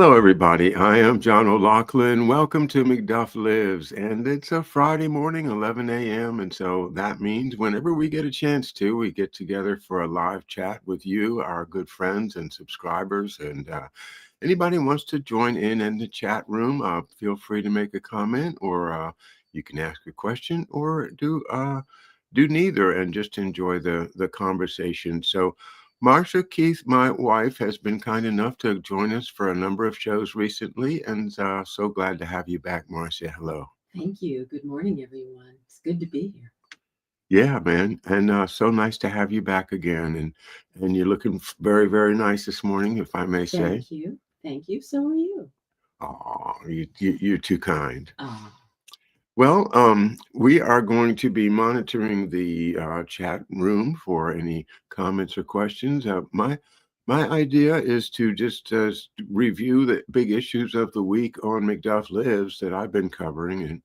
Hello, everybody. I am John O'Loughlin. Welcome to McDuff Lives. And it's a Friday morning, 11 a.m. And so that means whenever we get a chance to, we get together for a live chat with you, our good friends and subscribers. And anybody wants to join in the chat room, feel free to make a comment, or you can ask a question, or do neither and just enjoy the conversation. So Marcia Keith, my wife, has been kind enough to join us for a number of shows recently, and so glad to have you back, Marcia. Hello. Thank you. Good morning, everyone. It's good to be here. Yeah, man, and so nice to have you back again, and you're looking very, very nice this morning, if I may say. Thank you. Thank you. So are you. Oh, you're too kind. Ah, Well, we are going to be monitoring the chat room for any comments or questions. My idea is to just review the big issues of the week on McDuff Lives that I've been covering,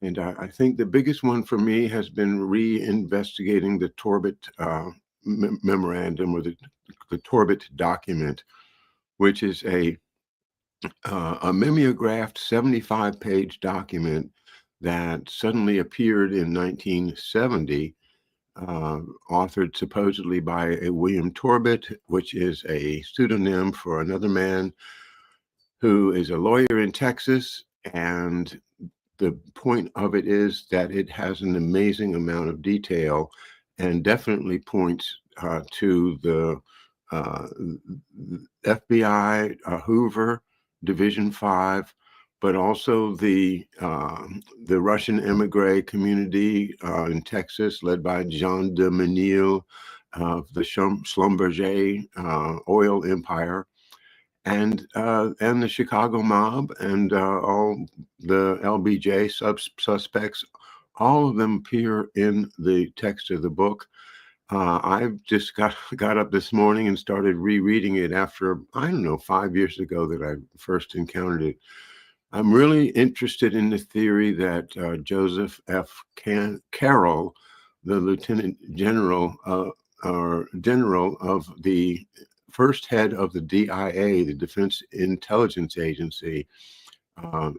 and I think the biggest one for me has been reinvestigating the Torbit memorandum, or the Torbit document, which is a mimeographed 75-page document that suddenly appeared in 1970, authored supposedly by a William Torbit, which is a pseudonym for another man who is a lawyer in Texas. And the point of it is that it has an amazing amount of detail and definitely points to the uh, FBI, Hoover, Division 5, but also the Russian emigre community in Texas, led by Jean de Menil of the Schlumberger oil empire, and the Chicago mob, and all the LBJ suspects. All of them appear in the text of the book. I've just got up this morning and started rereading it after, I don't know, 5 years ago that I first encountered it. I'm really interested in the theory that Joseph F. Carroll, the Lieutenant General or General of the first head of the DIA, the Defense Intelligence Agency, uh,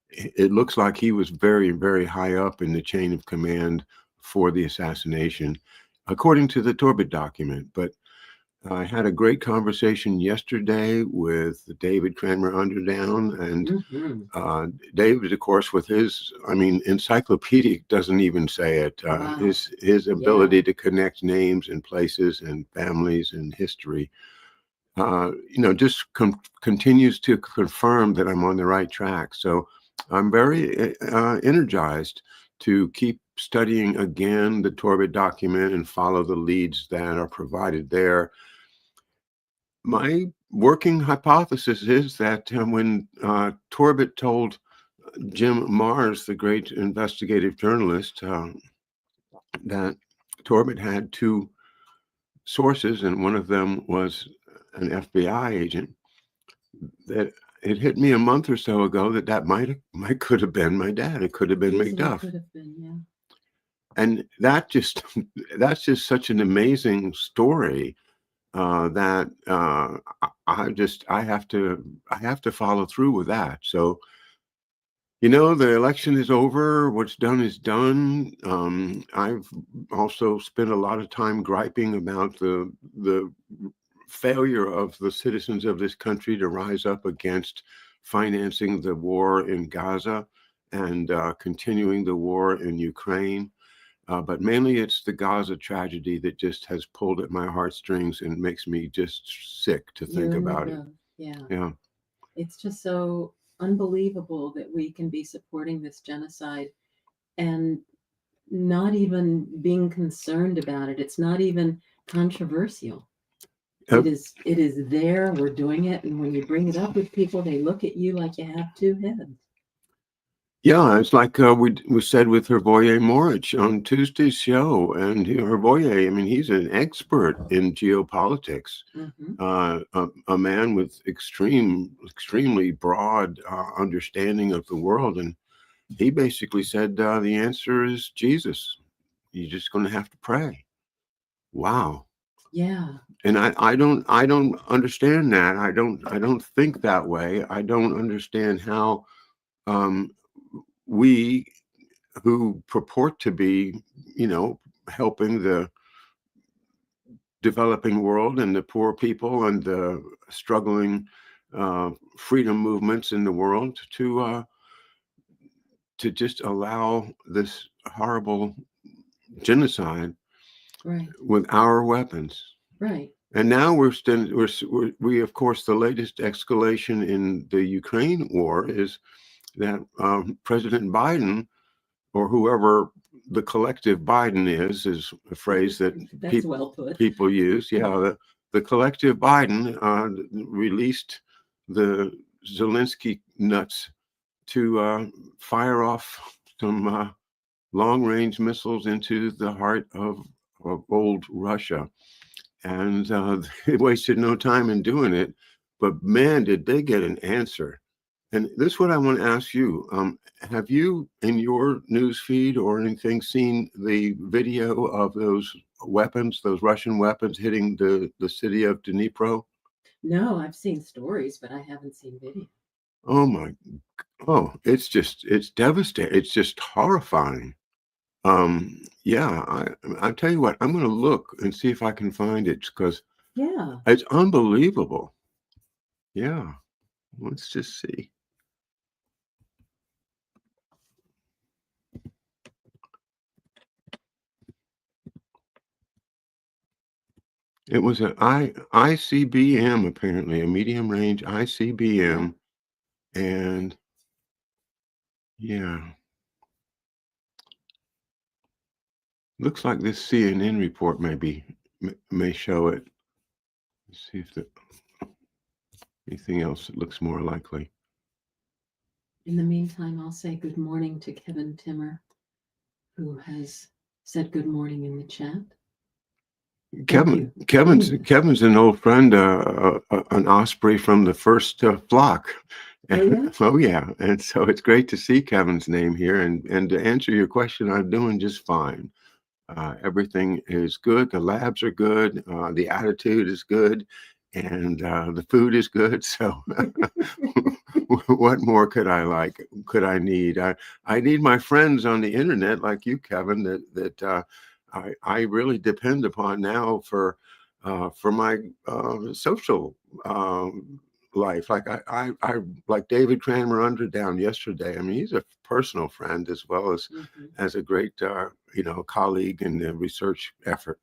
it looks like he was very, very high up in the chain of command for the assassination, according to the Torbit document. But I had a great conversation yesterday with David Cranmer Underdown, and mm-hmm. David, of course, with his, I mean, encyclopedic doesn't even say it. Wow. His Yeah. ability to connect names and places and families and history, just continues to confirm that I'm on the right track. So I'm very energized to keep studying again the Torbit document and follow the leads that are provided there. My working hypothesis is that when Torbit told Jim Mars, the great investigative journalist, that Torbit had two sources, and one of them was an FBI agent, that it hit me a month or so ago that might could have been my dad. It could have been Easily McDuff. could have been, yeah. And that's just such an amazing story that I have to follow through with that. So, the election is over. What's done is done. I've also spent a lot of time griping about the failure of the citizens of this country to rise up against financing the war in Gaza and continuing the war in Ukraine. But mainly it's the Gaza tragedy that just has pulled at my heartstrings and makes me just sick to think You're in the about it. know. Yeah. Yeah. It's just so unbelievable that we can be supporting this genocide and not even being concerned about it. It's not even controversial. Uh, It is there. We're doing it, and when you bring it up with people, they look at you like you have two heads. yeah, it's like we said with Hervoye Morich on Tuesday's show. And Hervoye, I mean, he's an expert in geopolitics, Mm-hmm. a man with extremely broad understanding of the world. And he basically said the answer is Jesus. You're just going to have to pray. Wow. Yeah. And I don't understand that. I don't think that way. I don't understand how um, we who purport to be, helping the developing world and the poor people and the struggling freedom movements in the world to just allow this horrible genocide Right. with our weapons. Right. And now we of course, the latest escalation in the Ukraine war is that President Biden, or whoever the collective Biden is a phrase that That's well put. people use. Yeah, the collective Biden released the Zelensky nuts to fire off some long-range missiles into the heart of old Russia. And they wasted no time in doing it. But man, did they get an answer. And this is what I want to ask you. Have you, in your news feed or anything, seen the video of those weapons, those Russian weapons hitting the city of Dnipro? No, I've seen stories, but I haven't seen video. Oh my, it's devastating. It's just horrifying. Yeah, I tell you what, I'm going to look and see if I can find it because Yeah. it's unbelievable. Yeah, let's just see. It was an ICBM, apparently, a medium range ICBM. And yeah, looks like this CNN report may show it. Let's see if anything else that looks more likely. In the meantime, I'll say good morning to Kevin Timmer, who has said good morning in the chat. Kevin's an old friend, an osprey from the first flock. Oh, yeah? Oh yeah, and so it's great to see Kevin's name here. And to answer your question, I'm doing just fine. Everything is good. The labs are good. The attitude is good, and the food is good. So, what more could I like? Could I need? I need my friends on the internet, like you, Kevin. That I really depend upon now for my social life. Like I like David Cranmer Underdown yesterday. I mean, he's a personal friend as well as as a great colleague in the research effort.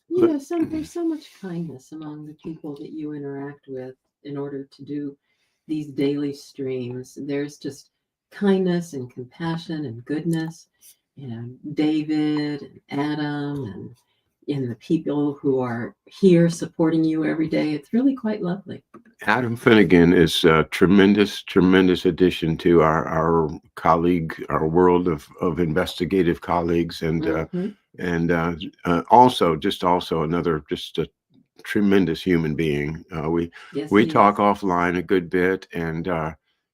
Yeah, there's so much kindness among the people that you interact with in order to do these daily streams. There's just kindness and compassion and goodness. David and Adam and the people who are here supporting you every day. It's really quite lovely. Adam Finnegan is a tremendous addition to our colleague, our world of investigative colleagues, and also another just a tremendous human being. We talk offline a good bit, and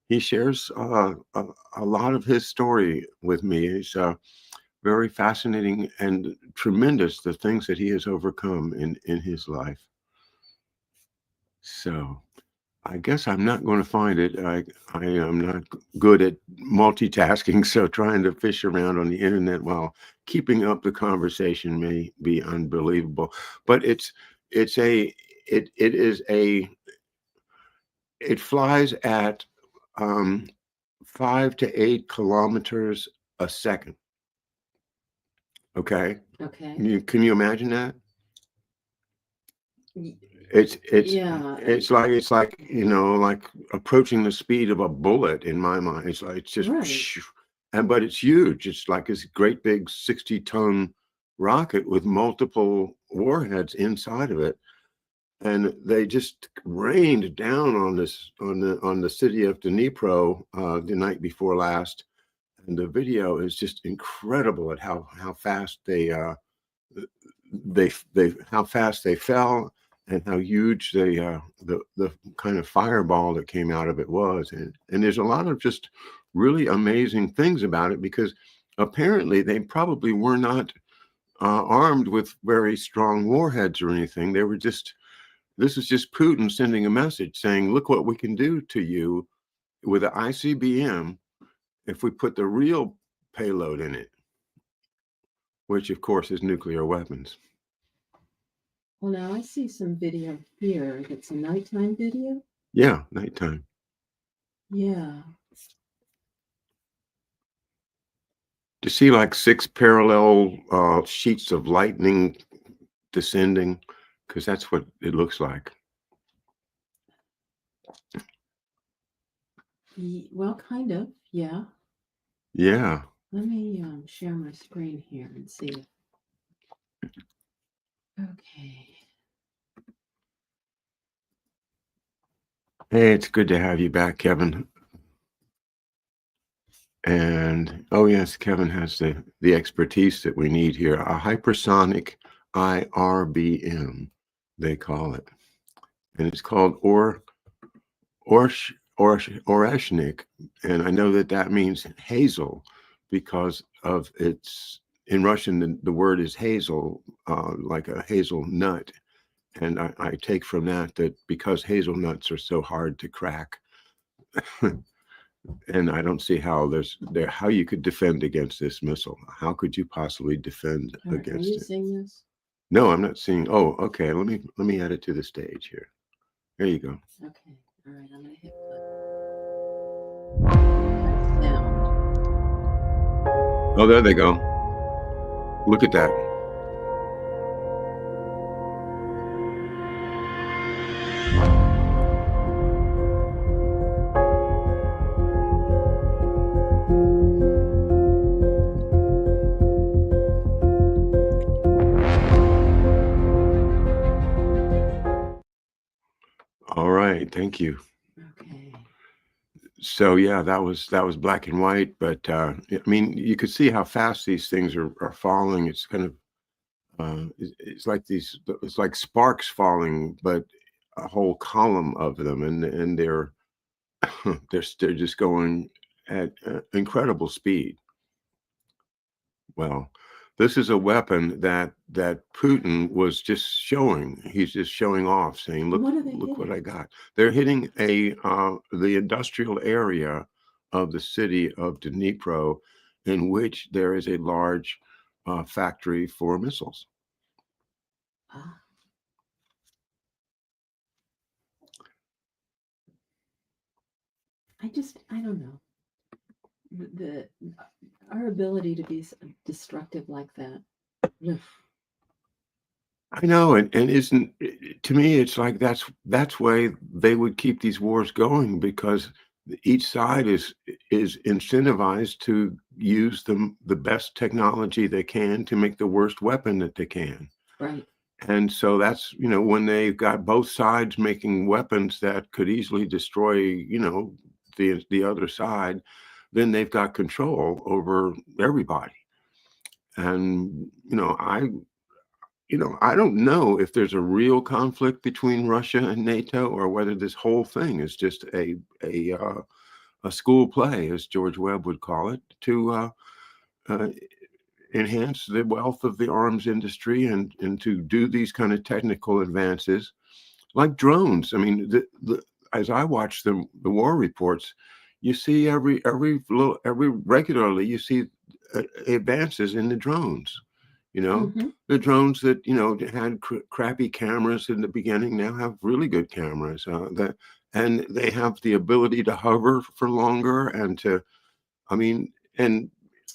he shares a lot of his story with me. He's very fascinating and tremendous, the things that he has overcome in his life. So I guess I'm not going to find it. I am not good at multitasking, so trying to fish around on the internet while keeping up the conversation may be unbelievable. But it flies at 5 to 8 kilometers a second. Okay. Okay. Can you imagine that? It's like like approaching the speed of a bullet in my mind. It's just but it's huge. It's like this great big 60-ton rocket with multiple warheads inside of it, and they just rained down on the city of Dnipro the night before last. And the video is just incredible at how fast they how fast they fell and how huge the kind of fireball that came out of it was. And there's a lot of just really amazing things about it, because apparently they probably were not armed with very strong warheads or anything. They were just, this is just Putin sending a message saying, look what we can do to you with an ICBM if we put the real payload in it, which of course is nuclear weapons. Well, now I see some video here. It's a nighttime video. Yeah, nighttime. Yeah. To see like 6 parallel sheets of lightning descending, because that's what it looks like. Well, kind of. Yeah. Yeah. Let me share my screen here and see. Okay. Hey, it's good to have you back, Kevin. And oh yes, Kevin has the expertise that we need here. A hypersonic IRBM, they call it, and it's called Oreshnik, and I know that means hazel because of its, in Russian the word is hazel, like a hazelnut, and I take from that because hazelnuts are so hard to crack. And I don't see how how you could defend against this missile. How could you possibly defend against Are you it? seeing this? No, I'm not seeing. Oh, okay. Let me add it to the stage here. There you go. Okay. All right. I'm gonna hit sound. Oh, there they go. Look at that. All right, thank you. Okay. So yeah, that was black and white, but I mean, you could see how fast these things are falling. It's kind of it's like it's like sparks falling, but a whole column of them, and they're they're just going at incredible speed. Well, this is a weapon that Putin was just showing. He's just showing off, saying, "Look, What are they look what hitting? I got." They're hitting the industrial area of the city of Dnipro, in which there is a large factory for missiles. Ah. I don't know. The our ability to be destructive like that. Ugh. I know, and isn't to me, it's like that's why they would keep these wars going, because each side is incentivized to use the best technology they can to make the worst weapon that they can. Right. And so that's, when they've got both sides making weapons that could easily destroy, the other side, then they've got control over everybody. And I don't know if there's a real conflict between Russia and NATO, or whether this whole thing is just a school play, as George Webb would call it, to uh, enhance the wealth of the arms industry and to do these kind of technical advances, like drones. I mean, as I watch the war reports, you see every regularly you see advances in the drones. Mm-hmm. The drones that had crappy cameras in the beginning now have really good cameras. And they have the ability to hover for longer and to, I mean, and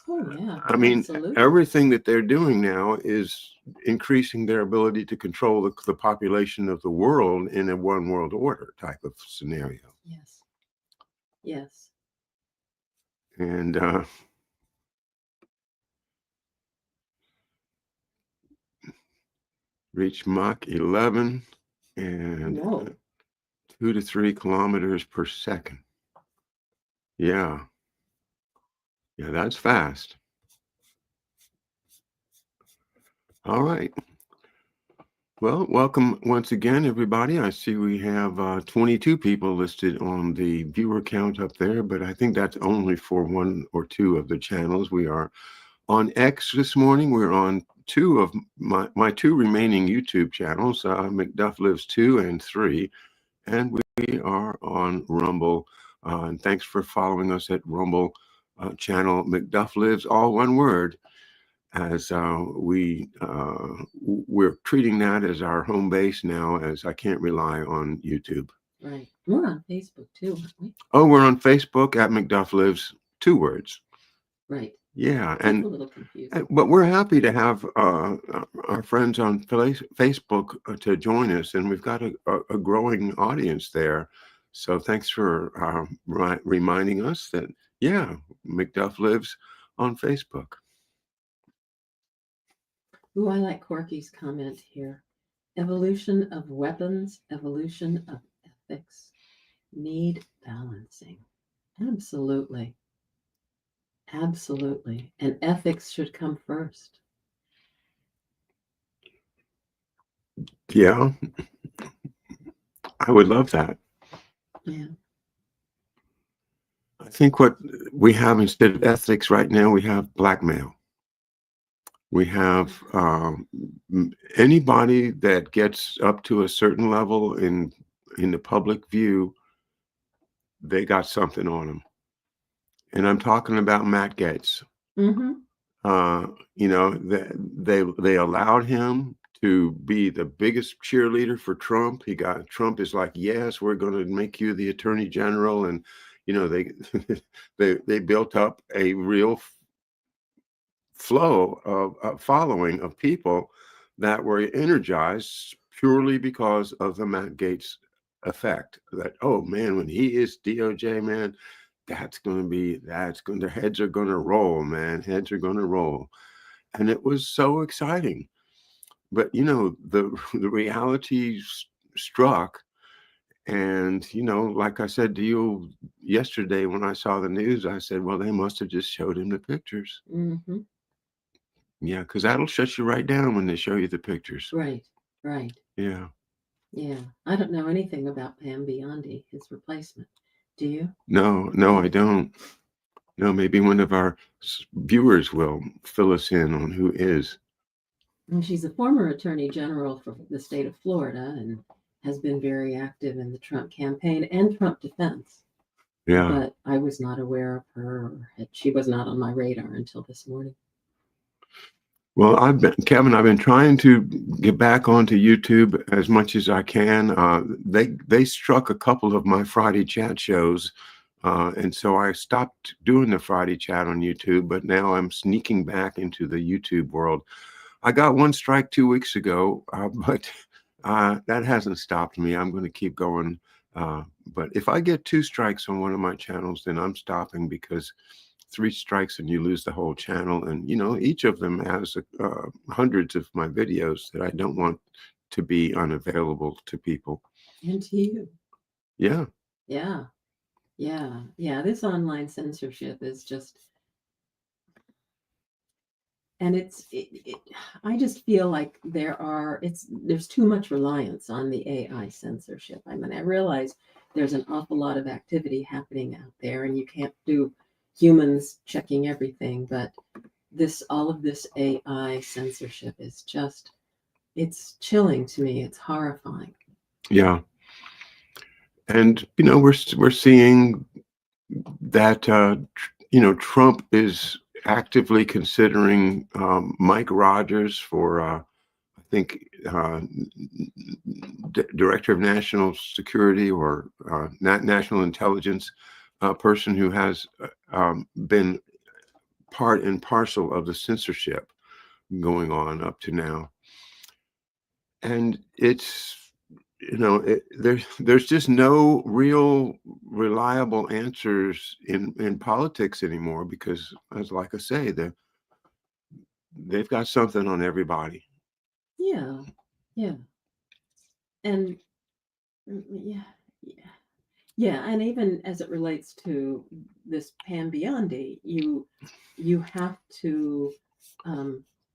Oh yeah. I mean, Absolutely. everything that they're doing now is increasing their ability to control the population of the world in a one world order type of scenario. Yes. Yes. And reach Mach 11 and Whoa. 2 to 3 kilometers per second. Yeah. Yeah, that's fast. All right. Well, welcome once again, everybody. I see we have 22 people listed on the viewer count up there, but I think that's only for one or two of the channels. We are on X this morning. We're on two of my two remaining YouTube channels, McDuff Lives 2 and 3, and we are on Rumble. And thanks for following us at Rumble channel McDuff Lives, all one word, as we're treating that as our home base now, as I can't rely on YouTube. Right. We're on Facebook too, aren't we? Oh, we're on Facebook at McDuff Lives, 2 words. Right. Yeah, It's a little confusing. but we're happy to have our friends on Facebook to join us, and we've got a growing audience there. So thanks for reminding us that, yeah, McDuff Lives on Facebook. Ooh, I like Corky's comment here. Evolution of weapons, evolution of ethics need balancing. Absolutely. Absolutely. And ethics should come first. Yeah, I would love that. Yeah. I think what we have instead of ethics right now, we have blackmail. We have anybody that gets up to a certain level in the public view, they got something on them. And I'm talking about Matt Gaetz. Mm-hmm. You know, they allowed him to be the biggest cheerleader for Trump. Trump is like, yes, we're going to make you the attorney general. And, you know, they built up a real flow of following of people that were energized purely because of the Matt Gaetz effect. That, oh man, when he is DOJ, man, their heads are going to roll, man. Heads are going to roll. And it was so exciting. But, you know, the reality struck. And, you know, like I said to you yesterday when I saw the news, I said, well, they must have just showed him the pictures. Mm-hmm. Yeah, because that'll shut you right down when they show you the pictures. Right. Right. Yeah. Yeah. I don't know anything about Pam Biondi, his replacement. Do you? No, I don't. No, maybe one of our viewers will fill us in on who is. And she's a former attorney general for the state of Florida and has been very active in the Trump campaign and Trump defense. Yeah. But I was not aware of her. She was not on my radar until this morning. Well, Kevin, I've been trying to get back onto YouTube as much as I can. They struck a couple of my Friday chat shows. And so I stopped doing the Friday chat on YouTube, but now I'm sneaking back into the YouTube world. I got one strike 2 weeks ago, but that hasn't stopped me. I'm going to keep going. But if I get 2 strikes on one of my channels, then I'm stopping, because 3 strikes and you lose the whole channel. And, you know, each of them has hundreds of my videos that I don't want to be unavailable to people. And to you. Yeah. Yeah. Yeah. Yeah. This online censorship is just, and I just feel like there's too much reliance on the AI censorship. I mean, I realize there's an awful lot of activity happening out there and you can't do humans checking everything, but all of this AI censorship is just, it's chilling to me. It's horrifying. Yeah. And, you know, we're seeing that, you know, Trump is actively considering Mike Rogers for, I think, Director of National Security or National Intelligence, person who has been part and parcel of the censorship going on up to now. And it's, you know, there's just no real reliable answers in politics anymore, because, as like I say, they've got something on everybody. Yeah. Yeah. And yeah. Yeah, and even as it relates to this Pam Biondi, you have to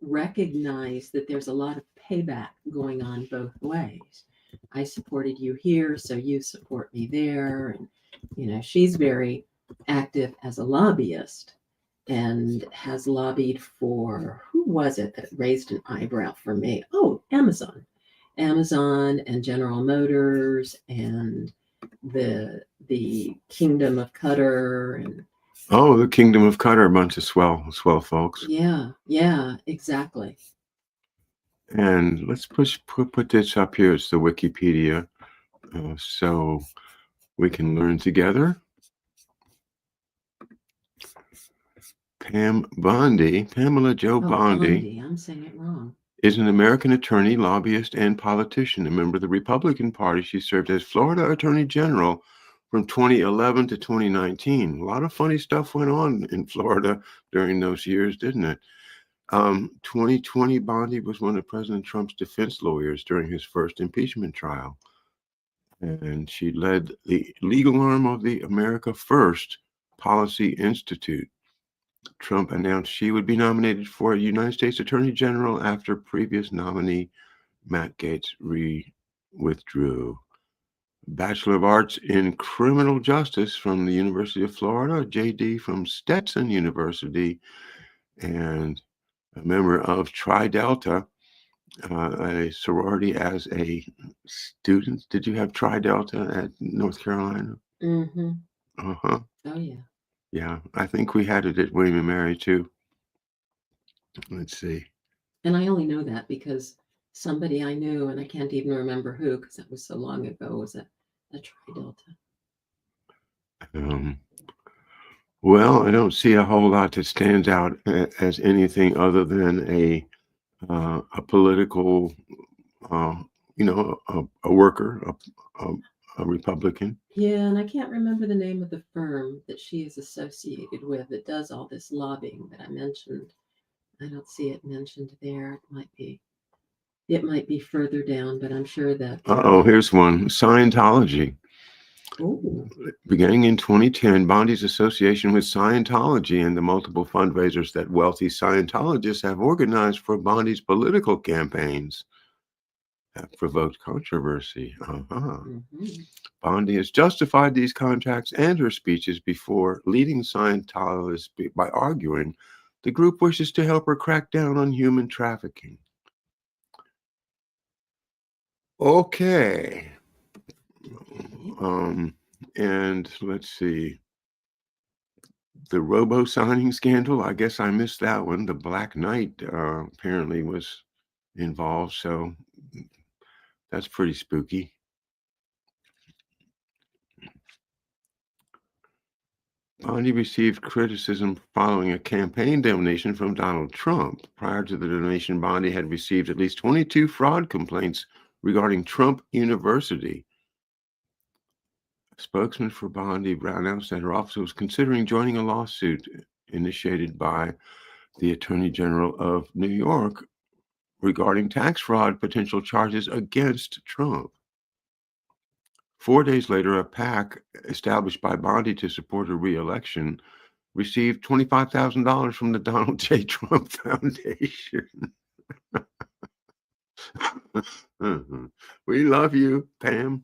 recognize that there's a lot of payback going on both ways. I supported you here, so you support me there, and you know she's very active as a lobbyist, and has lobbied for, who was it that raised an eyebrow for me? Oh, Amazon and General Motors and the Kingdom of Qatar and Oh, the Kingdom of Qatar, a bunch of swell folks. yeah, exactly. And let's put this up here. It's the Wikipedia, so we can learn together. Pamela Jo Bondi, I'm saying it wrong. is an American attorney, lobbyist, and politician. A member of the Republican Party, she served as Florida Attorney General from 2011 to 2019. A lot of funny stuff went on in Florida during those years, didn't it? 2020, Bondi was one of President Trump's defense lawyers during his first impeachment trial. And she led the legal arm of the America First Policy Institute. Trump announced she would be nominated for United States Attorney General after previous nominee Matt Gaetz withdrew. Bachelor of Arts in Criminal Justice from the University of Florida, JD from Stetson University, and a member of Tri Delta, a sorority as a student. Did you have Tri Delta at North Carolina? Mm-hmm. Uh-huh. Oh, yeah. Yeah, I think we had it at William and Mary too. Let's see. And I only know that because somebody I knew, and I can't even remember who because that was so long ago, was a Tri Delta. Well, I don't see a whole lot that stands out as anything other than a political, a worker, a Republican. Yeah, and I can't remember the name of the firm that she is associated with that does all this lobbying that I mentioned. I don't see it mentioned there. It might be further down, but I'm sure that. Here's one: Scientology. Ooh. Beginning in 2010, Bondi's association with Scientology and the multiple fundraisers that wealthy Scientologists have organized for Bondi's political campaigns have provoked controversy. Mm-hmm. Bondi has justified these contracts and her speeches before leading Scientologists by arguing the group wishes to help her crack down on human trafficking. Okay. And let's see. The robo signing scandal, I guess I missed that one. The Black Knight apparently was involved, so that's pretty spooky. Bondi received criticism following a campaign donation from Donald Trump. Prior to the donation, Bondi had received at least 22 fraud complaints regarding Trump University. A spokesman for Bondi announced that her office was considering joining a lawsuit initiated by the Attorney General of New York regarding tax fraud potential charges against Trump. 4 days later, a PAC established by Bondi to support her re-election received $25,000 from the Donald J. Trump Foundation. We love you, Pam.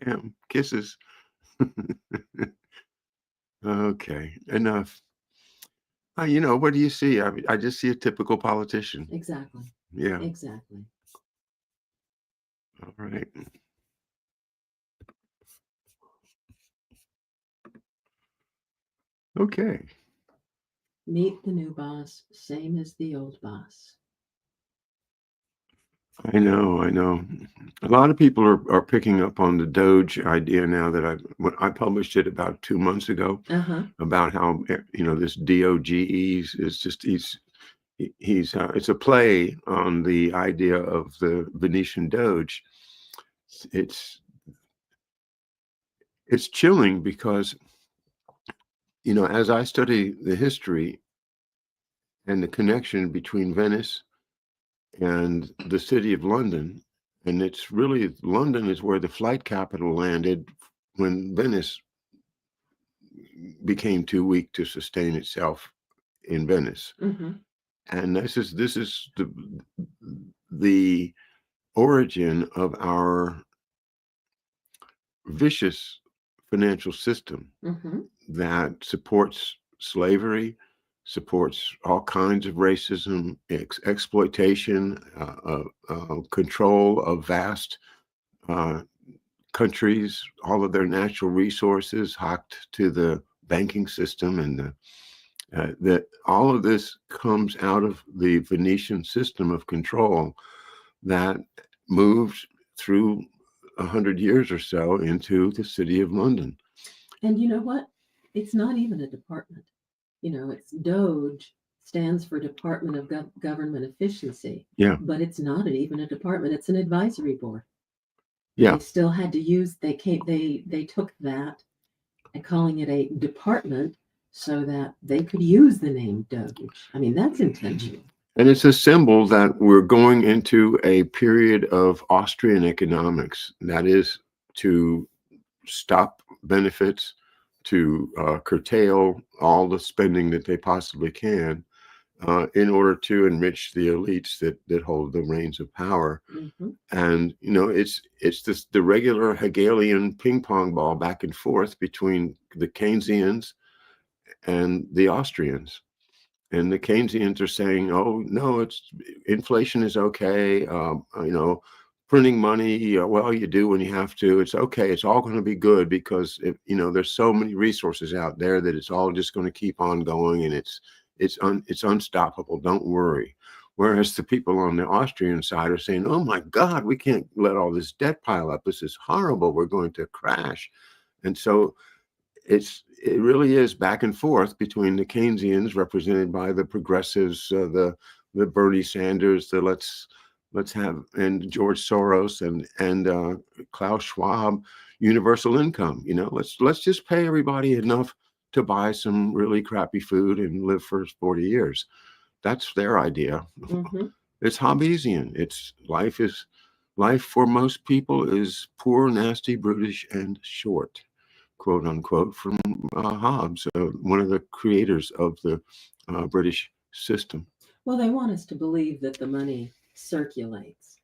Pam, kisses. Okay, enough. What do you see? I just see a typical politician. Exactly. Yeah. Exactly. All right. Okay. Meet the new boss, same as the old boss. I know. A lot of people are picking up on the Doge idea now that I published it about 2 months ago about how this DOGE is just he's it's a play on the idea of the Venetian Doge. It's chilling because as I study the history and the connection between Venice and the city of London. And it's really London is where the flight capital landed when Venice became too weak to sustain itself in Venice. Mm-hmm. And this is the origin of our vicious financial system that supports slavery, supports all kinds of racism, exploitation, control of vast uh, countries, all of their natural resources hocked to the banking system, and that all of this comes out of the Venetian system of control that moved through 100 years or so into the city of London. And you know what? It's not even a department. It's Doge stands for Department of Government Efficiency, Yeah, but it's not even a department. It's an advisory board. yeah. They still had to use. They took that and calling it a department so that they could use the name Doge. I mean, that's intentional. And it's a symbol that we're going into a period of Austrian economics. That is to stop benefits, to curtail all the spending that they possibly can in order to enrich the elites that hold the reins of power. Mm-hmm. And it's this the regular Hegelian ping pong ball back and forth between the Keynesians and the Austrians. And the Keynesians are saying, "Oh no, it's inflation is okay. Printing money. Well, you do when you have to. It's okay. It's all going to be good because there's so many resources out there that it's all just going to keep on going, and it's unstoppable. Don't worry." Whereas the people on the Austrian side are saying, "Oh my God, we can't let all this debt pile up. This is horrible. We're going to crash." And so it really is back and forth between the Keynesians, represented by the progressives, the Bernie Sanders, the let's have, and George Soros and Klaus Schwab, universal income. Let's just pay everybody enough to buy some really crappy food and live for 40 years. That's their idea. Mm-hmm. It's Hobbesian. Life for most people is poor, nasty, brutish, and short, quote unquote, from Hobbes, one of the creators of the British system. Well, they want us to believe that the money circulates.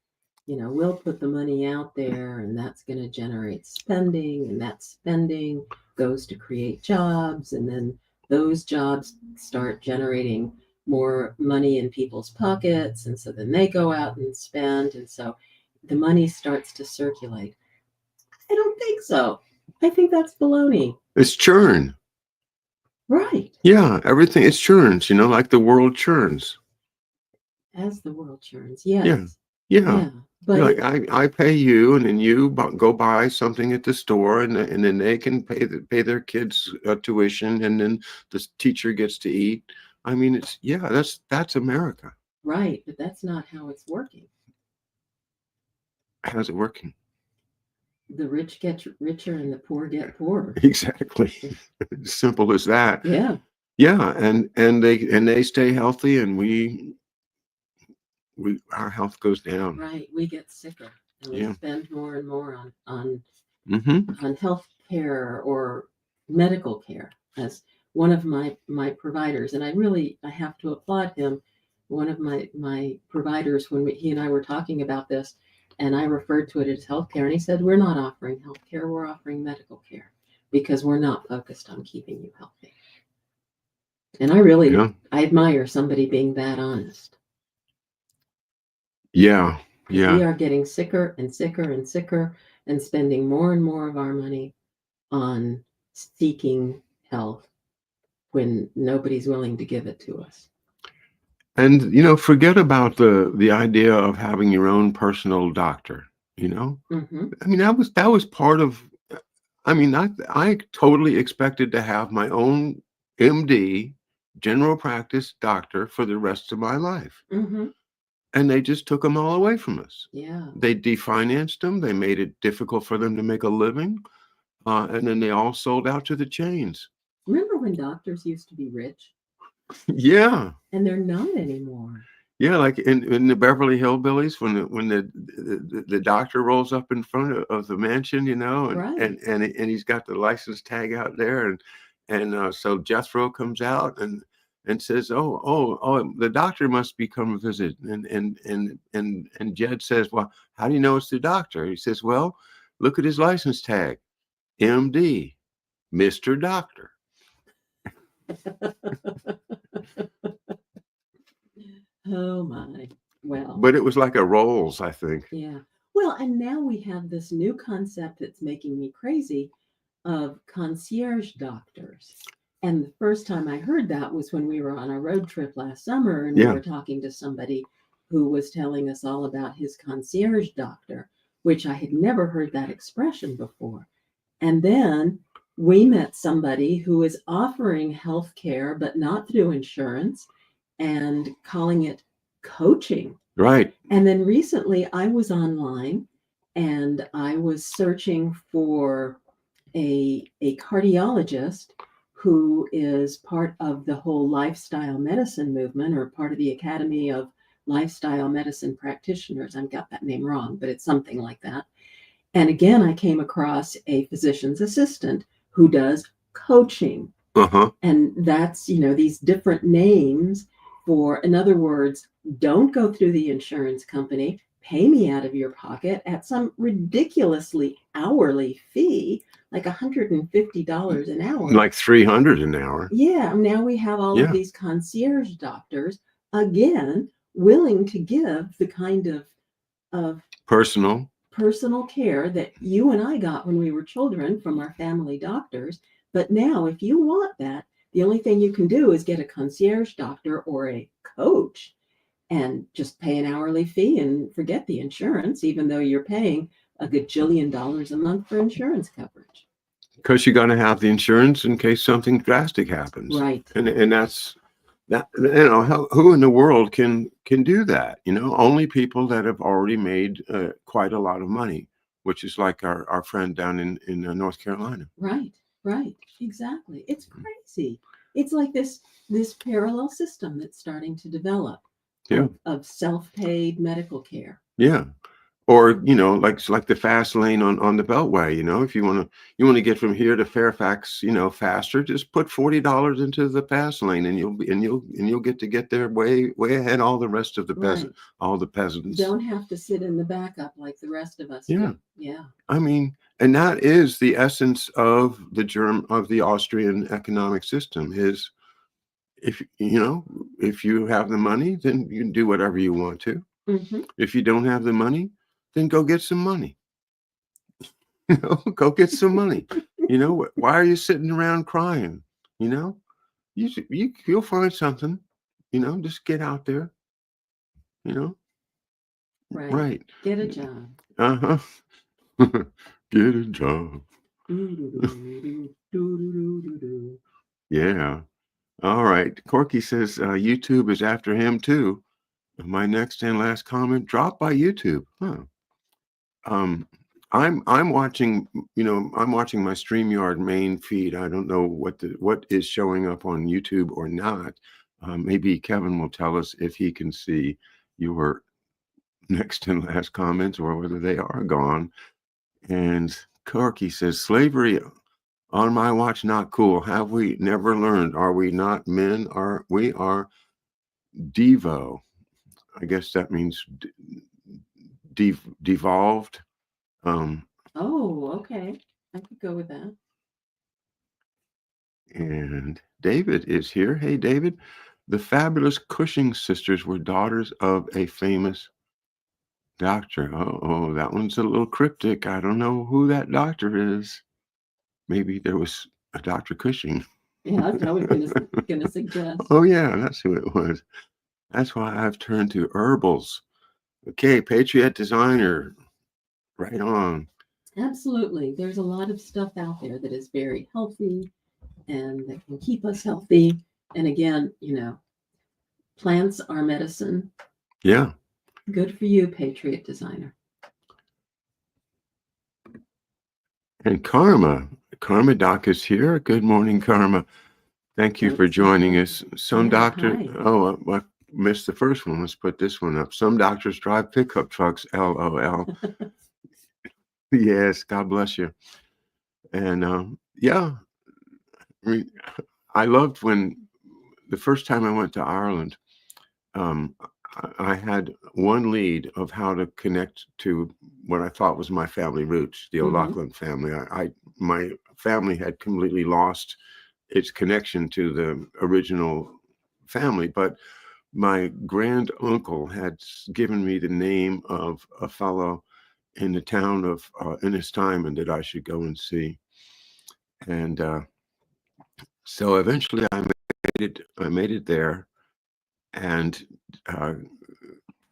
We'll put the money out there and that's going to generate spending, and that spending goes to create jobs, and then those jobs start generating more money in people's pockets, and so then they go out and spend, and so the money starts to circulate. I don't think so. I think that's baloney. It's churn. Right. Yeah, everything, it's churns, like the world churns. As the world churns, yes. Yeah. Yeah. Yeah. But Like I pay you, and then you go buy something at the store, and then they can pay their kids tuition, and then the teacher gets to eat. I mean, that's America. right, but that's not how it's working. How's it working? The rich get richer and the poor get poorer. Exactly. Simple as that. Yeah. Yeah, and they stay healthy, and our health goes down. Right. We get sicker, and we Yeah. spend more and more on Mm-hmm. health care or medical care. As one of my providers, and I have to applaud him. One of my providers, when he and I were talking about this, and I referred to it as healthcare, and he said, "We're not offering healthcare, we're offering medical care because we're not focused on keeping you healthy." And Yeah. I admire somebody being that honest. Yeah. We Yeah. are getting sicker and sicker and sicker, and spending more and more of our money on seeking health when nobody's willing to give it to us. And forget about the idea of having your own personal doctor. Mm-hmm. I mean, that was part of. I mean, I totally expected to have my own MD, general practice doctor for the rest of my life, Mm-hmm. and they just took them all away from us. Yeah. They definanced them. They made it difficult for them to make a living, and then they all sold out to the chains. Remember when doctors used to be rich? Yeah. And they're not anymore. Yeah, like in the Beverly Hillbillies, when the doctor rolls up in front of the mansion, and Right. and he's got the license tag out there, and so Jethro comes out and says, "Oh, the doctor must be coming to visit," and Jed says, "Well, how do you know it's the doctor?" He says, "Well, look at his license tag, MD, Mr. Doctor." But it was like a Rolls, I think. Yeah. Well, and now we have this new concept that's making me crazy of concierge doctors. And the first time I heard that was when we were on a road trip last summer and we Yeah. were talking to somebody who was telling us all about his concierge doctor, which I had never heard that expression before. And then we met somebody who is offering health care, but not through insurance and calling it coaching. Right. And then recently I was online and I was searching for a cardiologist who is part of the whole lifestyle medicine movement or part of the Academy of Lifestyle Medicine Practitioners. I've got that name wrong, but it's something like that. And again, I came across a physician's assistant who does coaching. Uh-huh. And that's, these different names for, in other words, don't go through the insurance company, pay me out of your pocket at some ridiculously hourly fee, like $150 an hour. Like 300 an hour. Yeah. Now we have all of these concierge doctors, again, willing to give the kind of personal care that you and I got when we were children from our family doctors. But now, if you want that, the only thing you can do is get a concierge doctor or a coach and just pay an hourly fee and forget the insurance, even though you're paying a gajillion dollars a month for insurance coverage. Because you're going to have the insurance in case something drastic happens. Right. And that's that, who in the world can do that? Only people that have already made quite a lot of money, which is like our friend down in North Carolina. Right, exactly. It's crazy. It's like this parallel system that's starting to develop of self-paid medical care. Yeah. Or, like the fast lane on the Beltway, if you want to get from here to Fairfax, faster, just put $40 into the fast lane and you'll get there way ahead all the rest of the all the peasants. Don't have to sit in the backup like the rest of us do. Yeah. I mean, and that is the essence of the Austrian economic system is if you have the money, then you can do whatever you want to. Mm-hmm. If you don't have the money, then go get some money. Go get some money. Why are you sitting around crying? You'll find something. Just get out there. Right. Get a job. Uh-huh. Get a job. Yeah. All right. Corky says YouTube is after him too. My next and last comment dropped by YouTube. Huh. I'm watching, I'm watching my StreamYard main feed. I don't know what is showing up on YouTube or not. Maybe Kevin will tell us if he can see your next and last comments or whether they are gone. And Corky says, slavery on my watch, not cool. Have we never learned? Are we not men? We are Devo. I guess that means devolved. Oh, okay. I could go with that. And David is here. Hey, David. The fabulous Cushing sisters were daughters of a famous doctor. Oh, that one's a little cryptic. I don't know who that doctor is. Maybe there was a Dr. Cushing. Yeah, that's what I was going to suggest. Oh, yeah, that's who it was. That's why I've turned to herbals. Okay, Patriot Designer. Right on. Absolutely. There's a lot of stuff out there that is very healthy and that can keep us healthy. And again, plants are medicine. Yeah. Good for you, Patriot Designer. And Karma Doc is here. Good morning, Karma. Thank you for joining us. Some doctor. Hi. Oh, I missed the first one. Let's put this one up. Some doctors drive pickup trucks. LOL. Yes, God bless you. And yeah, I loved when the first time I went to Ireland, I had one lead of how to connect to what I thought was my family roots, the O'Loughlin family. My family had completely lost its connection to the original family, but my grand uncle had given me the name of a fellow in the town of Innistimon that I should go and see. And so eventually I made it there and uh,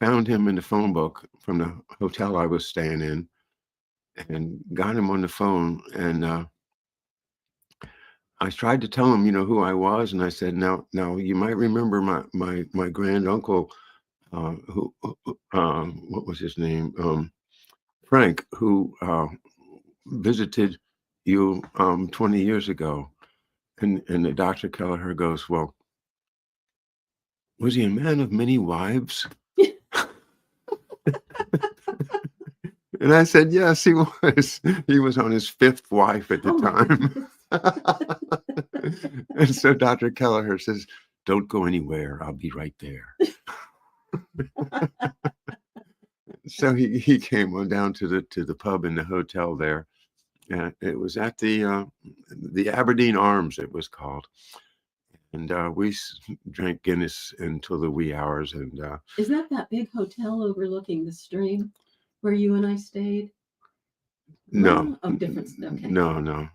found him in the phone book from the hotel I was staying in and got him on the phone. And I tried to tell him, who I was. And I said, now you might remember my grand uncle, who, what was his name? Frank, who visited you 20 years ago. And the Dr. Kelleher goes, well, was he a man of many wives? And I said, yes, he was. He was on his fifth wife at the Oh my time. And so Dr. Kelleher says, don't go anywhere. I'll be right there. So he came on down to the pub in the hotel there. And it was at the Aberdeen Arms, it was called. And we drank Guinness until the wee hours. And Is that big hotel overlooking the stream where you and I stayed? no, Oh, different. Okay. no.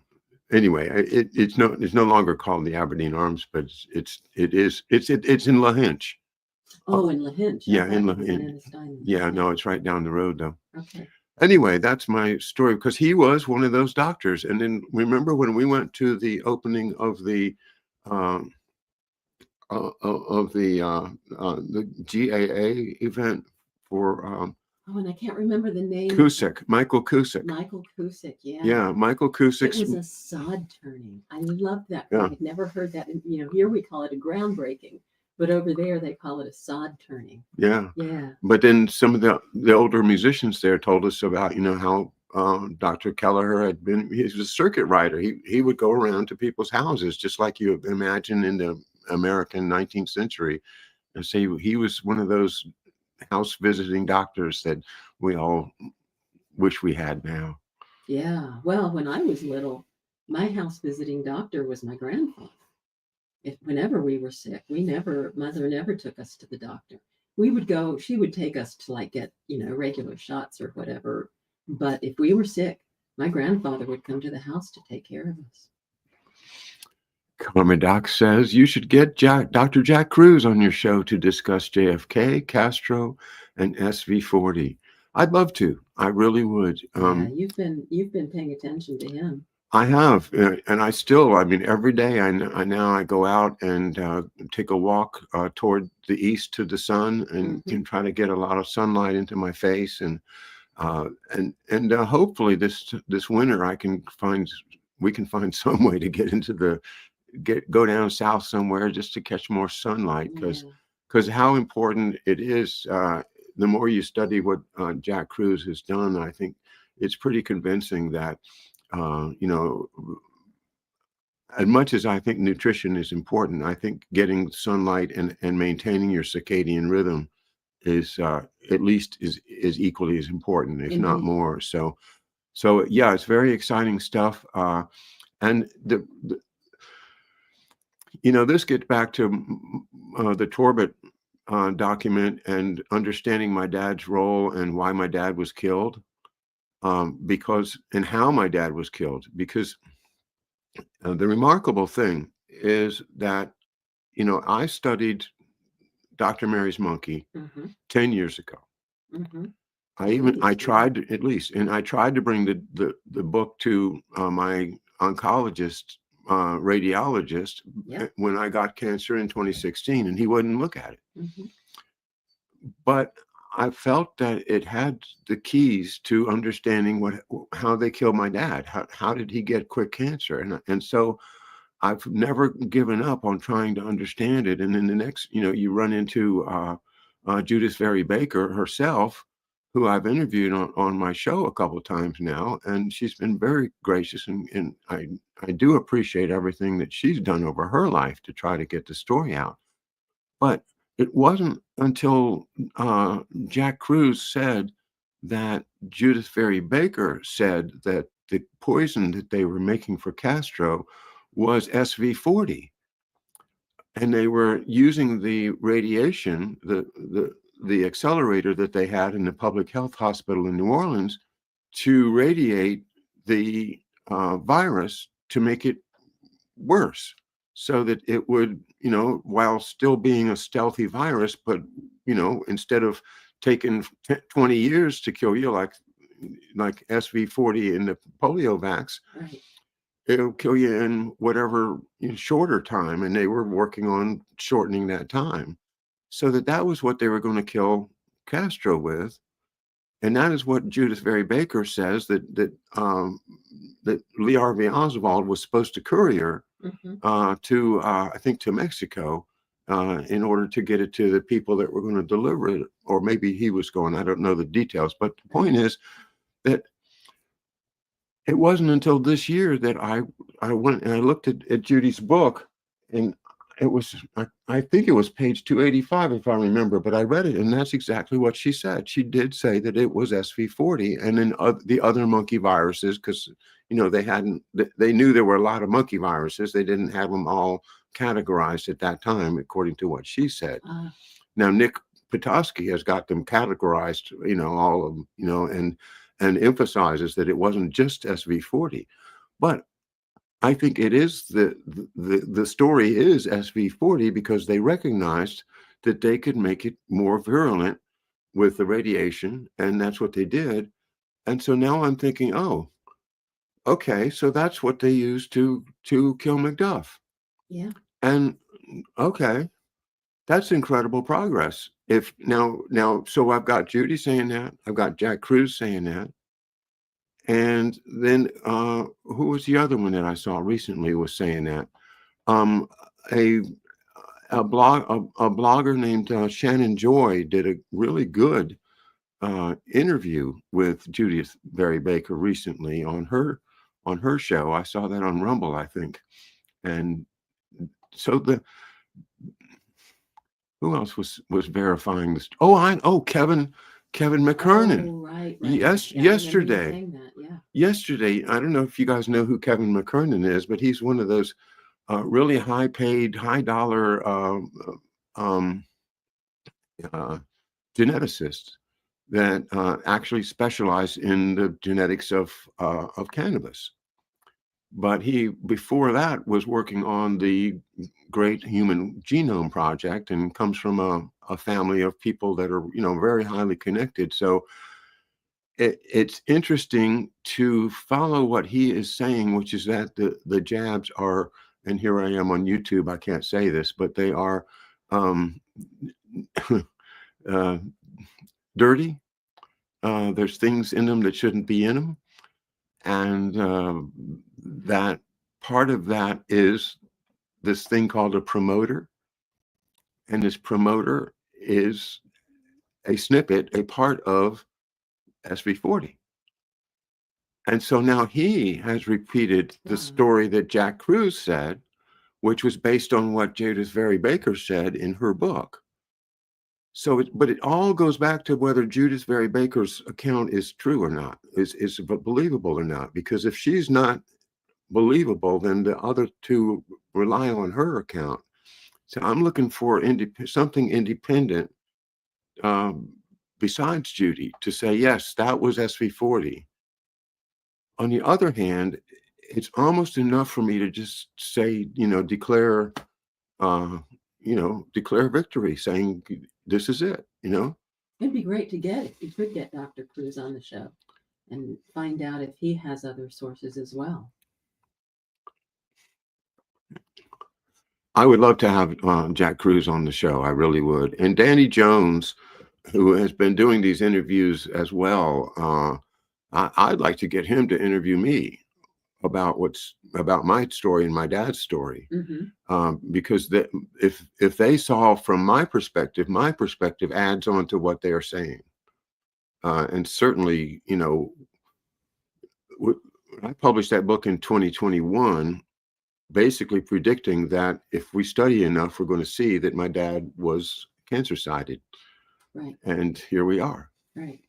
Anyway, it's no longer called the Aberdeen Arms, but it's in Lahinch. Oh, in Lahinch. Yeah, in Lahinch. Yeah, no, it's right down the road though. Okay. Anyway, that's my story because he was one of those doctors. And then remember when we went to the opening of the GAA event for Oh, and I can't remember the name. Michael Cusick. Michael Cusick, yeah. Yeah, Michael Cusick. It was a sod turning. I loved that. Yeah. I had never heard that. Here we call it a groundbreaking, but over there they call it a sod turning. Yeah. Yeah. But then some of the older musicians there told us about, how Dr. Kelleher had been, he was a circuit rider. He would go around to people's houses, just like you imagine in the American 19th century. And say he was one of those house visiting doctors that we all wish we had now. Yeah. Well, when I was little, my house visiting doctor was my grandfather. Whenever we were sick, mother never took us to the doctor. We would go, she would take us to get, regular shots or whatever. But if we were sick, my grandfather would come to the house to take care of us. Karma Doc says you should get Dr. Jack Cruz on your show to discuss JFK, Castro, and SV40. I'd love to. I really would. Yeah, you've been paying attention to him. I have, and every day I go out and take a walk toward the east to the sun and try to get a lot of sunlight into my face and hopefully this winter we can find some way to get into go down south somewhere just to catch more sunlight because how important it is. The more you study what Jack Cruz has done, I think it's pretty convincing that as much as I think nutrition is important, I think getting sunlight and maintaining your circadian rhythm is at least is equally as important, if not more. So yeah, it's very exciting stuff. And this gets back to the Torbett document and understanding my dad's role and why my dad was killed, and how my dad was killed. Because the remarkable thing is that, I studied Dr. Mary's monkey 10 years ago. I tried to bring the book to my oncologist, radiologist when I got cancer in 2016, and he wouldn't look at it. But I felt that it had the keys to understanding how they killed my dad. How did he get quick cancer? And so I've never given up on trying to understand it. And then the next, you run into Judith Very Baker herself, who I've interviewed on my show a couple of times now, and she's been very gracious, and I do appreciate everything that she's done over her life to try to get the story out. But it wasn't until Jack Cruz said that Judith Very Baker said that the poison that they were making for Castro was SV40. and they were using the radiation, the accelerator that they had in the public health hospital in New Orleans, to radiate the virus to make it worse, so that it would, while still being a stealthy virus, but instead of taking 20 years to kill you like SV40 in the polio vax, Right. it'll kill you in whatever shorter time. And they were working on shortening that time, so that was what they were going to kill Castro with. And that is what Judith Very Baker says that Lee Harvey Oswald was supposed to courier to I think to Mexico, in order to get it to the people that were going to deliver it, or maybe he was going. I don't know the details, but the point is that it wasn't until this year that I went and I looked at Judy's book, and it was I think it was page 285 if I remember, but I read it, and that's exactly what she said. She did say that it was SV40, and then the other monkey viruses, because they knew there were a lot of monkey viruses. They didn't have them all categorized at that time, according to what she said. Now Nick Petoskey has got them categorized, all of them, and emphasizes that it wasn't just SV40. But I think it is the story is SV40, because they recognized that they could make it more virulent with the radiation, and that's what they did. And so now I'm thinking, oh, okay, so that's what they used to kill McDuff. Yeah. And okay, that's incredible progress. If now, so I've got Judy saying that, I've got Jack Cruz saying that, and then who was the other one that I saw recently was saying that? Um, a blogger named Shannon Joy did a really good interview with Judith Very Baker recently on her show. I saw that on Rumble, I think, and so who else was verifying this? Kevin McKernan. Oh, right. Yes, Yeah, I remember you saying that. Yeah. yesterday. I don't know if you guys know who Kevin McKernan is, but he's one of those really high paid, high dollar um, geneticists that actually specialize in the genetics of cannabis. But he, before that, was working on the Great Human Genome Project, and comes from a family of people that are, very highly connected. So it's interesting to follow what he is saying, which is that the jabs are, and here I am on YouTube, I can't say this, but they are uh, dirty. There's things in them that shouldn't be in them. And that part of that is this thing called a promoter. And this promoter is a snippet, a part of SV40. And so now he has repeated the story that Jack Cruz said, which was based on what Judith Very Baker said in her book. So, but it all goes back to whether Judith Very Baker's account is true or not, is believable or not. Because if she's not believable, then the other two rely on her account. So I'm looking for something independent besides Judy to say, yes, that was SV40. On the other hand, it's almost enough for me to just say, declare victory, saying this is it. It'd be great to get if you could get Dr. Cruz on the show and find out if he has other sources as well. I would love to have Jack Cruz on the show. I really would. And Danny Jones, who has been doing these interviews as well, I'd like to get him to interview me about my story and my dad's story. Because if they saw from my perspective adds on to what they are saying. And certainly, I published that book in 2021, basically predicting that if we study enough, we're going to see that my dad was cancer-sided. Right. And here we are. Right.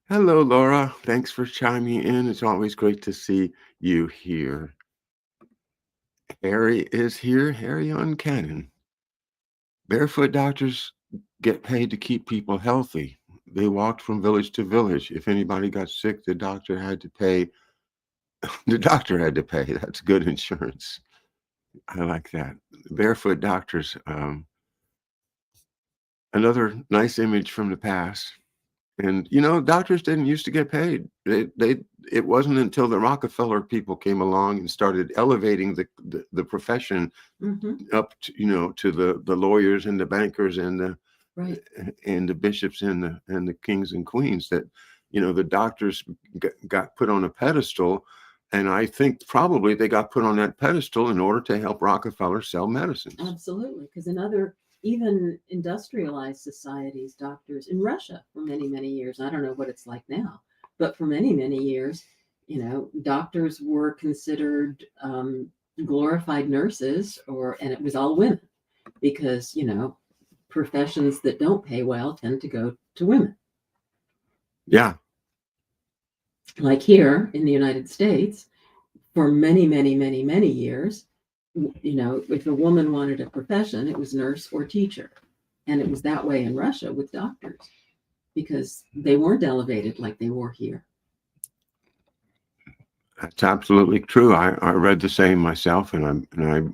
Hello, Laura. Thanks for chiming in. It's always great to see you hear. Harry is here, Harry on Cannon. Barefoot doctors get paid to keep people healthy. They walked from village to village. If anybody got sick, the doctor had to pay. The doctor had to pay. That's good insurance. I like that. Barefoot doctors. Another nice image from the past. And doctors didn't used to get paid. It wasn't until the Rockefeller people came along and started elevating the profession up to, to the lawyers and the bankers and the Right. and the bishops and the kings and queens that the doctors got put on a pedestal. And I think probably they got put on that pedestal in order to help Rockefeller sell medicines. Absolutely, because in other, even industrialized societies, doctors in Russia for many, many years, I don't know what it's like now, but for many, many years, doctors were considered glorified nurses, and it was all women because, professions that don't pay well tend to go to women. Yeah. Like here in the United States, for many, many, many, many years, if a woman wanted a profession, it was nurse or teacher. And it was that way in Russia with doctors because they weren't elevated like they were here. That's absolutely true. I read the same myself, and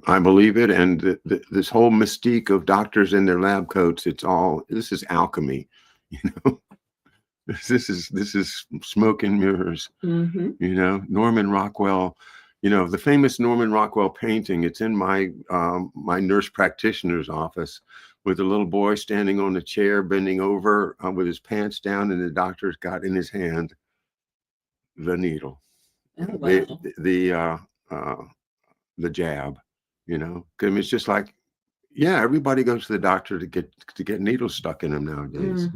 I believe it. And this whole mystique of doctors in their lab coats, this is alchemy, This is smoke and mirrors. Norman Rockwell, the famous Norman Rockwell painting. It's in my my nurse practitioner's office with a little boy standing on the chair, bending over with his pants down, and the doctor's got in his hand the needle. Oh, wow. The jab, because it's just like, yeah, everybody goes to the doctor to get needles stuck in them nowadays.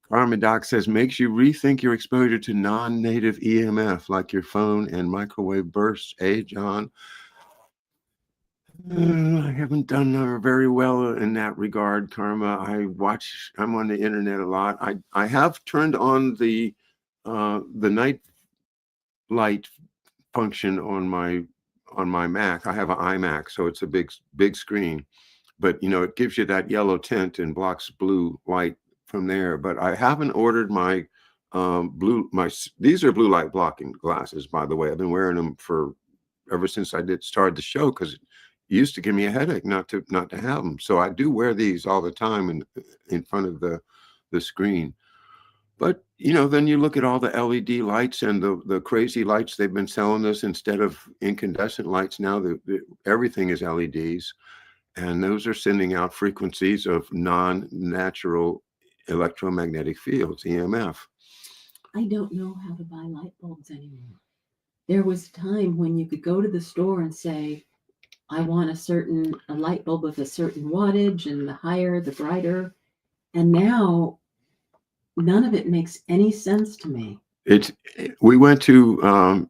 Karma Doc says makes you rethink your exposure to non-native EMF like your phone and microwave bursts. Hey, John. I haven't done very well in that regard, Karma. I'm on the internet a lot. I have turned on the night light function on my Mac. I have an iMac, so it's a big screen, but it gives you that yellow tint and blocks blue light from there. But I haven't ordered my these are blue light blocking glasses, by the way. I've been wearing them ever since I started the show, because it used to give me a headache not to have them. So I do wear these all the time in front of the screen. But then you look at all the LED lights and the crazy lights they've been selling us instead of incandescent lights. Now everything is LEDs, and those are sending out frequencies of non-natural electromagnetic fields, EMF. I don't know how to buy light bulbs anymore. There was a time when you could go to the store and say, I want a light bulb with a certain wattage, and the higher, the brighter. And now none of it makes any sense to me. We went to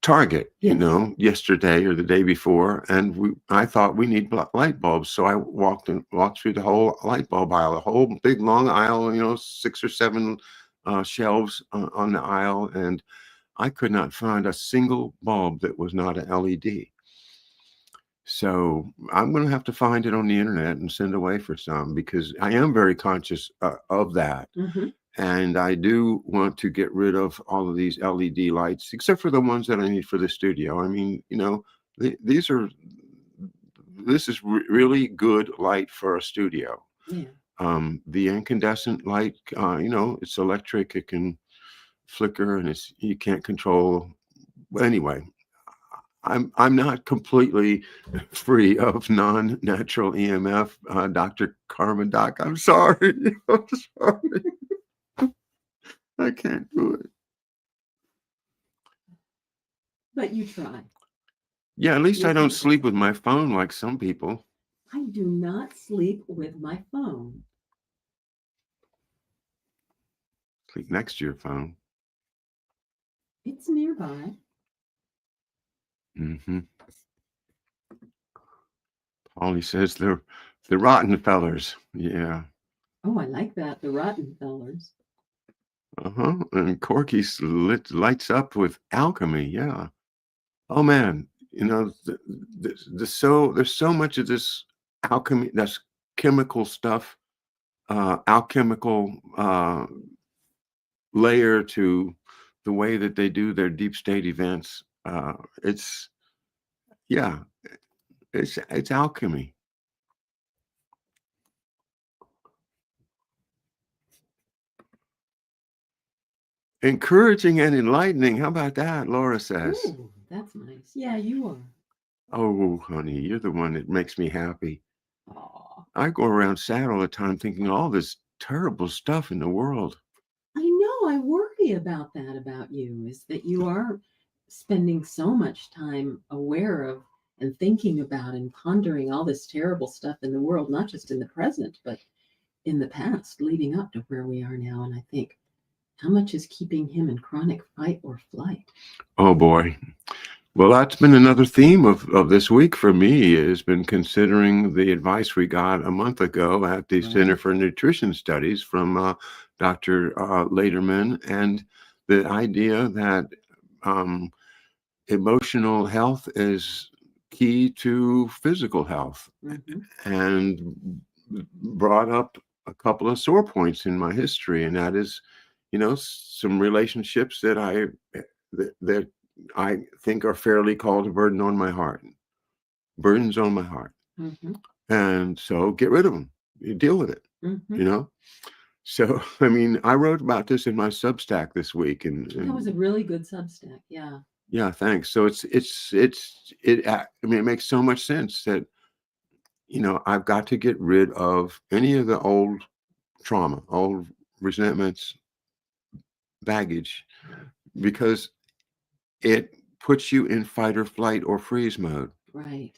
Target, Yes. Yesterday or the day before, and I thought we need light bulbs, so I walked through the whole light bulb aisle, a whole big long aisle, 6 or 7 shelves on the aisle, and I could not find a single bulb that was not an LED. So I'm going to have to find it on the internet and send away for some, because I am very conscious of that. And I do want to get rid of all of these LED lights, except for the ones that I need for the studio. I mean, this is really good light for a studio. Yeah. The incandescent light, it's electric. It can flicker, and you can't control. Well, anyway, I'm not completely free of non-natural EMF, Dr. Karma Doc. I'm sorry. I'm sorry. I can't do it. But you try. Yeah, at least I don't sleep with my phone like some people. I do not sleep with my phone. Sleep next to your phone. It's nearby. Paulie says the Rotten Fellers. Yeah. Oh, I like that. The Rotten Fellers. And Corky lights up with alchemy. Yeah. Oh man, there's so much of this alchemy, that's chemical stuff, alchemical layer to the way that they do their deep state events. It's yeah, it's alchemy. Encouraging and enlightening. How about that? Laura says. Ooh, that's nice. Yeah, you are. Oh, honey, you're the one that makes me happy. Aw. I go around sad all the time thinking all this terrible stuff in the world. I know, I worry about that about you, is that you are spending so much time aware of and thinking about and pondering all this terrible stuff in the world, not just in the present, but in the past, leading up to where we are now. And I think, how much is keeping him in chronic fight or flight? Oh boy. Well, that's been another theme of this week for me, has been considering the advice we got a month ago at the Center Right. for Nutrition Studies from Dr. Lederman, and the idea that um, emotional health is key to physical health, Mm-hmm. and brought up a couple of sore points in my history, and that is, some relationships that I think are fairly called a burden on my heart, burdens on my heart, Mm-hmm. and so get rid of them. You deal with it, Mm-hmm. you know. So I mean, I wrote about this in my Substack this week, That was a really good Substack. Yeah. yeah, thanks. So I mean, it makes so much sense that I've got to get rid of any of the old trauma, old resentments, baggage, because it puts you in fight or flight or freeze mode. Right.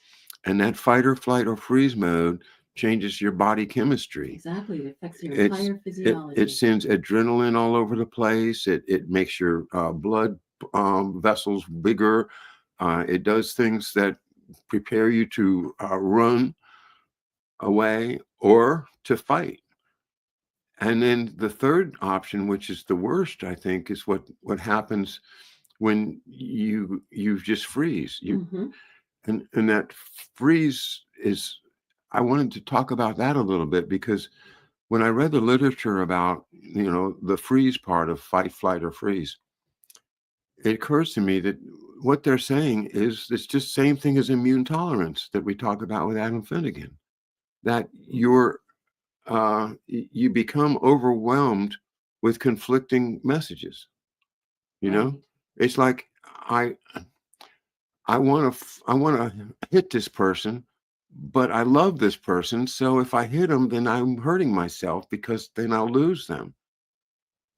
And that fight or flight or freeze mode changes your body chemistry. Exactly. It affects your It's entire it physiology. sends adrenaline all over the place. It makes your blood vessels bigger. It does things that prepare you to run away or to fight. And then the third option, which is the worst, I think, is what happens when you just freeze. Mm-hmm. And that freeze is, I wanted to talk about that a little bit, because when I read the literature about the freeze part of fight, flight, or freeze, it occurs to me that what they're saying is it's just same thing as immune tolerance that we talk about with Adam Finnegan, that you become overwhelmed with conflicting messages. Right. It's like I I want to hit this person, but I love this person. So if I hit them, then I'm hurting myself, because then I'll lose them.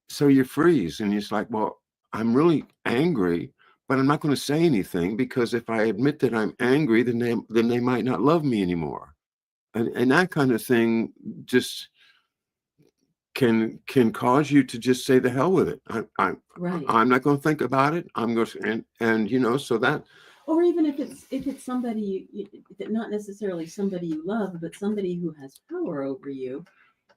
So you freeze, and it's like, well, I'm really angry, but I'm not going to say anything, because if I admit that I'm angry, then they might not love me anymore. And that kind of thing just can cause you to just say the hell with it. Right. I'm not going to think about it. I'm going to, and so that. Or even if it's somebody not necessarily somebody you love, but somebody who has power over you,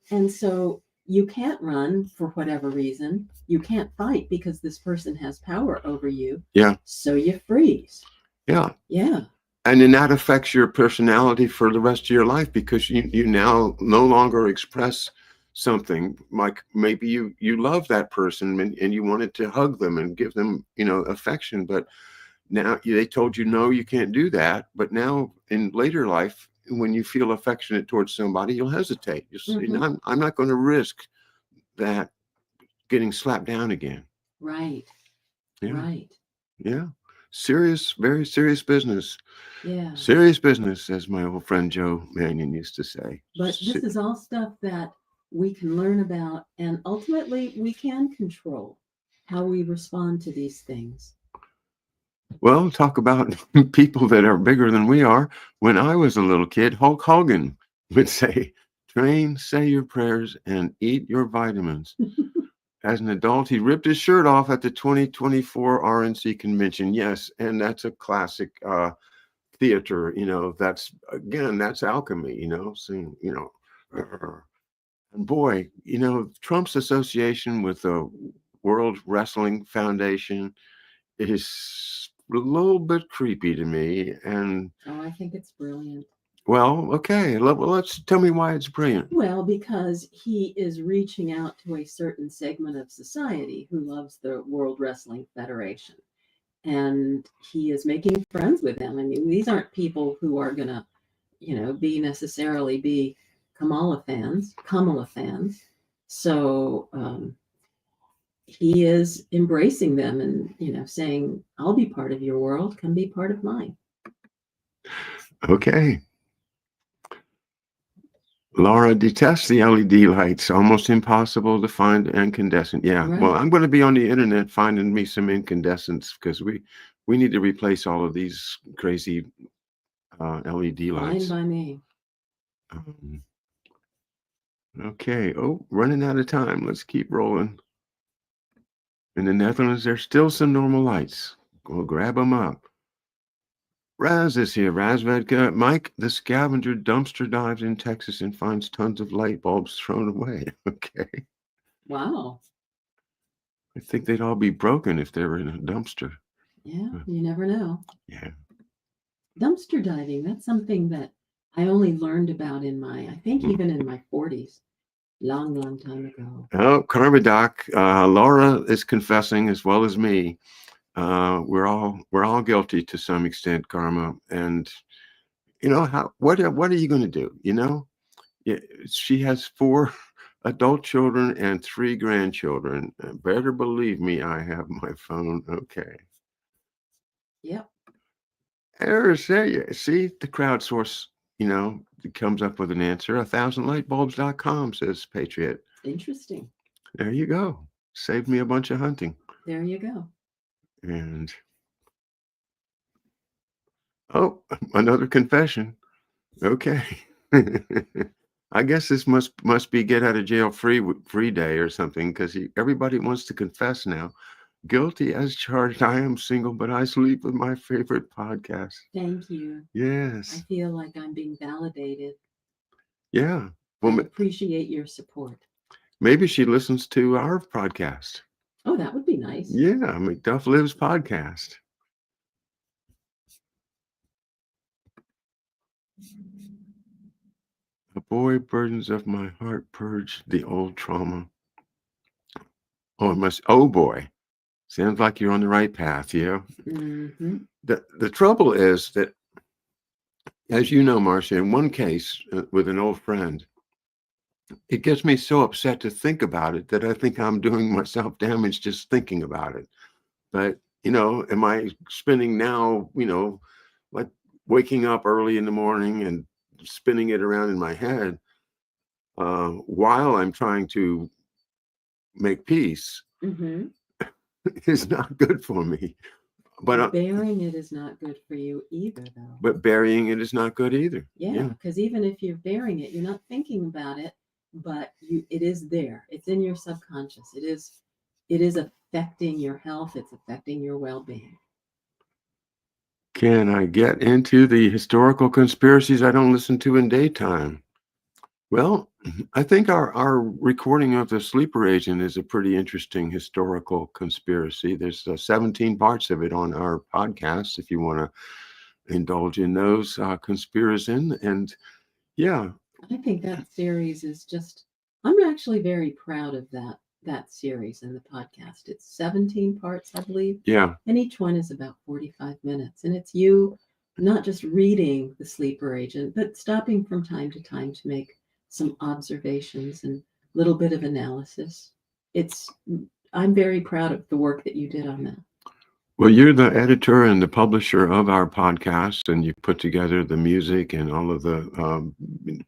and so you can't run for whatever reason, you can't fight because this person has power over you. Yeah. So you freeze. Yeah. Yeah. And then that affects your personality for the rest of your life, because you now no longer express something. Like maybe you love that person, and you wanted to hug them and give them affection, but now they told you no, you can't do that. But now in later life, when you feel affectionate towards somebody, you'll hesitate. You say, Mm-hmm. no, I'm not going to risk that getting slapped down again. Right. Yeah. Right. Yeah. Serious, very serious business. Yeah. Serious business, as my old friend Joe Mannion used to say. But this is all stuff that we can learn about, and ultimately we can control how we respond to these things. Well, talk about people that are bigger than we are. When I was a little kid, Hulk Hogan would say, train, say your prayers, and eat your vitamins. As an adult, he ripped his shirt off at the 2024 RNC convention. Yes, and that's a classic theater. That's alchemy. Saying, And boy, Trump's association with the World Wrestling Foundation is a little bit creepy to me. And Oh, I think it's brilliant. well, okay, let's tell me why it's brilliant. Well, because he is reaching out to a certain segment of society who loves the World Wrestling Federation. And he is making friends with them. I mean, these aren't people who are going to, be Kamala fans. So he is embracing them and, saying, I'll be part of your world. Come be part of mine. Okay. Laura detests the LED lights. Almost impossible to find incandescent. Yeah. Right. Well, I'm going to be on the internet finding me some incandescents because we need to replace all of these crazy LED lights. Fine by me. Okay. Oh, running out of time. Let's keep rolling. In the Netherlands, there's still some normal lights. Go grab them up. Raz is here. Razvedka. Mike, the scavenger dumpster dives in Texas and finds tons of light bulbs thrown away. Okay. Wow. I think they'd all be broken if they were in a dumpster. Yeah, you never know. Yeah. Dumpster diving, that's something that I only learned about I think even in my 40s. Long time ago. Oh, Karma Doc. Laura is confessing as well as me. We're all guilty to some extent, Karma. And what are you going to do? She has 4 adult children and 3 grandchildren. Better believe me, I have my phone. Okay. Yep. See the crowdsource, it comes up with an answer. 1000lightbulbs.com, says Patriot. Interesting. There you go. Saved me a bunch of hunting. There you go. And another confession. Okay. I guess this must be get out of jail free day or something, because everybody wants to confess now. Guilty as charged. I am single, but I sleep with my favorite podcast. Thank you. Yes. I feel like I'm being validated. Yeah. Well, I appreciate your support. Maybe she listens to our podcast. Oh, that would be nice. Yeah, McDuff Lives podcast. The boy burdens of my heart purge the old trauma. Oh boy. Sounds like you're on the right path, yeah. Mm-hmm. The trouble is that, as you know, Marcia, in one case with an old friend, it gets me so upset to think about it that I think I'm doing myself damage just thinking about it. But, am I spending now, like waking up early in the morning and spinning it around in my head while I'm trying to make peace is not good for me. But burying it is not good for you either, though. But burying it is not good either. Yeah, because even if you're burying it, you're not thinking about it, but it is there. It's in your subconscious. It is affecting your health. It's affecting your well-being. Can I get into the historical conspiracies I don't listen to in daytime? Well, I think our recording of the sleeper agent is a pretty interesting historical conspiracy. There's 17 parts of it on our podcast if you want to indulge in those conspiracies. And yeah. I think that series is I'm actually very proud of that series in the podcast. It's 17 parts, I believe. Yeah. And each one is about 45 minutes. And it's you not just reading The Sleeper Agent, but stopping from time to time to make some observations and a little bit of analysis. I'm very proud of the work that you did on that. Well, you're the editor and the publisher of our podcast, and you put together the music and all of the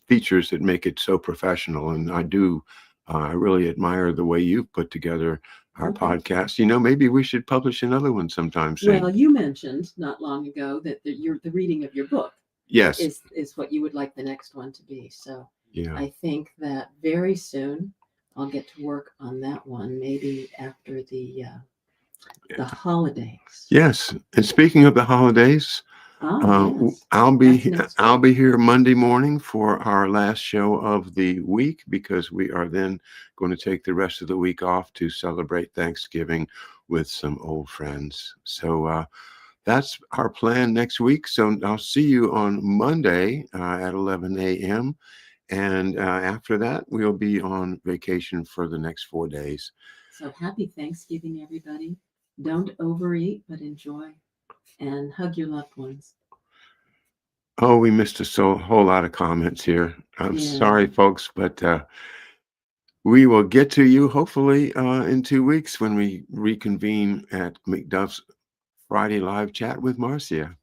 features that make it so professional. And I really admire the way you've put together our podcast. Maybe we should publish another one sometime soon. Well, you mentioned not long ago that the reading of your book is what you would like the next one to be. So yeah. I think that very soon I'll get to work on that one, maybe after the holidays. Yes. And speaking of the holidays, Yes. I'll That's be next I'll week. be here Monday morning for our last show of the week, because we are then going to take the rest of the week off to celebrate Thanksgiving with some old friends. So that's our plan next week. So I'll see you on Monday at 11 a.m. And after that, we'll be on vacation for the next 4 days. So happy Thanksgiving, everybody. Don't overeat, but enjoy. And hug your loved ones. Oh, we missed whole lot of comments here. I'm Yeah. sorry, folks, but we will get to you hopefully in 2 weeks when we reconvene at McDuff's Friday Live Chat with Marcia.